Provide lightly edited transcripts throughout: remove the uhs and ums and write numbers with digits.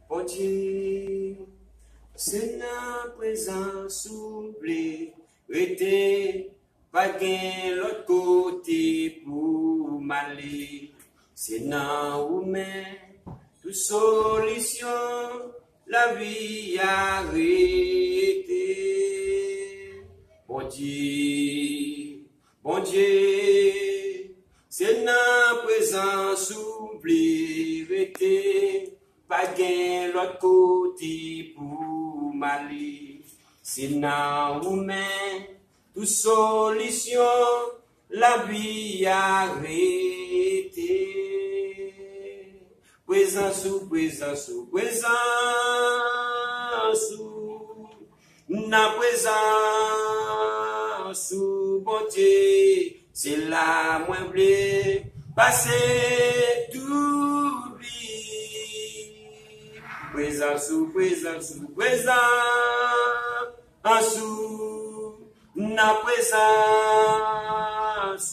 bon Dieu, c'est la présence oubliée, rete, pas gain l'autre côté pour m'aller, c'est dans où mais, toute solution, la vie arrêtée, bon Dieu, c'est la présence oubliée, rete, pas gain l'autre côté pour m'aller, c'est dans où mais, toute solution, la vie arrêtée. Présence ou, na présence ou, bon Dieu, c'est la moins blé, passer tout vie. Présence ou, na présence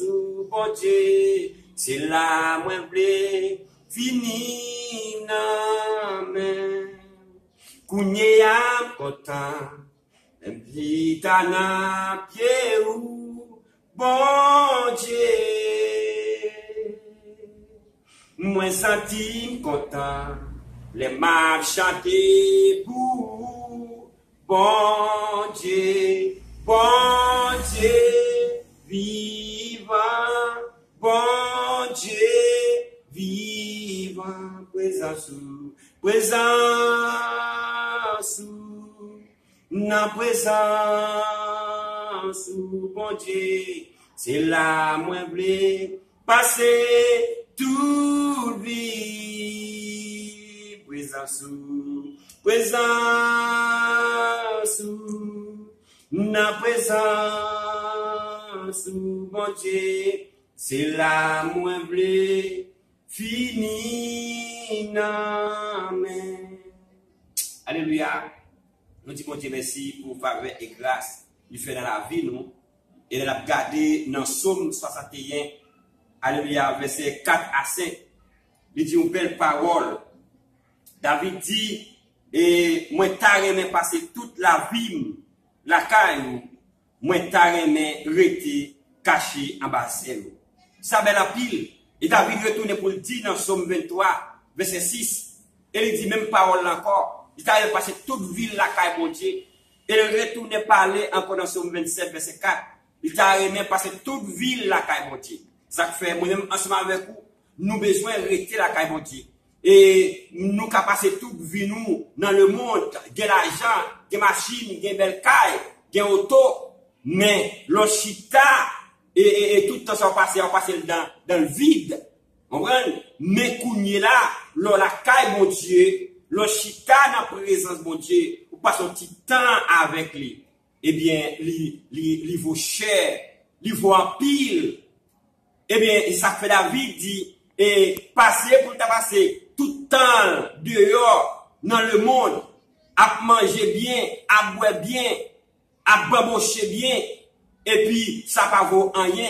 ou, bon Dieu, c'est la moins blé, fini nan men. Kounye am kontan, m'pita nan pied ou, bon Dieu. Moi senti content, les m'a chanté pour, bon Dieu, vivant, bon Dieu, vivant, présence, na présence, bon Dieu, c'est la moins blé, passer toute vie, présence, na présence, bon Dieu, c'est la moins blé, fini nan men. Alléluia. Nous disons bon Dieu merci pour faveur et grâce il fait dans la vie nous. Et nous avons gardé dans Somme 61, alléluia, verset 4 à 5. Il dit une belle parole. David dit, et moi t'as aimé passer toute la vie, la caille, moi t'as aimé rester caché en bas de ça belle la pile. Et David retourne pour le dire dans Somme 23, verset 6. Et il dit même parole encore. Il t'a passé toute ville la caille bon Dieu. Et il retourne parler encore dans Somme 27, verset 4. Il t'a aimé passer toute ville la caille bon Dieu. Ça fait, moi-même, ensemble avec vous, nous besoin de rester la caille bon Dieu. Et nous qu'à passer toute vie nous, dans le monde, gen l'argent, gen machine, gen belle caille, gen auto, mais l'ochita, et tout le temps ça va passer dans le vide. Vous comprenez? Mais kounye là, la caille mon Dieu, l'ochita dans la présence mon Dieu, ou passe un petit temps avec lui. Eh bien, il vaut cher, il vaut en pile. Eh bien, ça fait David dit, et passer pour ta passer tout temps dehors dans le monde, à manger bien, à boire bien, à babocher bien, et puis ça pas vaut rien.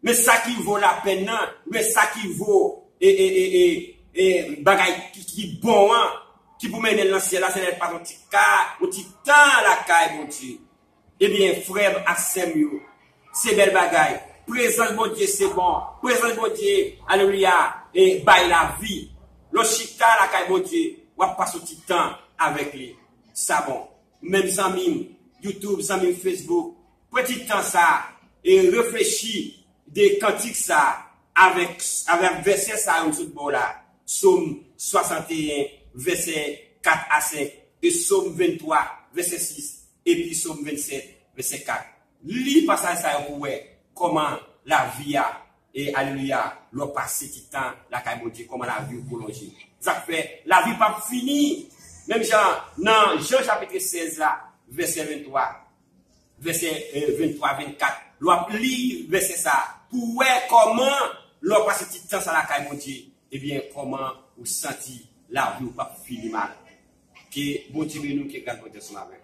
Mais ça qui vaut la peine, mais ça qui vaut bagay qui bon, qui vous mène dans le ciel, là, c'est pas un petit temps la caille, mon Dieu. Eh bien, frère, Axemio, c'est belle bagaille. Présence, mon Dieu, c'est bon. Présence, mon Dieu, alléluia, et bail la vie. Le chita, la caille, mon Dieu, on va passer un petit temps avec lui. Ça bon. Même Zamim, YouTube, Zamim, Facebook, petit temps ça, et réfléchis des cantiques ça, avec verset ça, en dessous de bon là. Somme 61, verset 4 à 5, et Somme 23, verset 6, et puis Somme 27, verset 4. Lis passage ça pour voir comment la vie a, et alléluia, le passé petit temps, la caille mon Dieu, comment la vie est prolongée. Ça fait, la vie pas finie. Même dans Jean chapitre 16 là, verset 23, verset 23, 24, l'on lit verset ça, pour voir comment le passé petit temps, ça la caille mon Dieu, et bien comment vous sentez la vie ou pas fini mal. Que bon Dieu nous qui garde votre avec.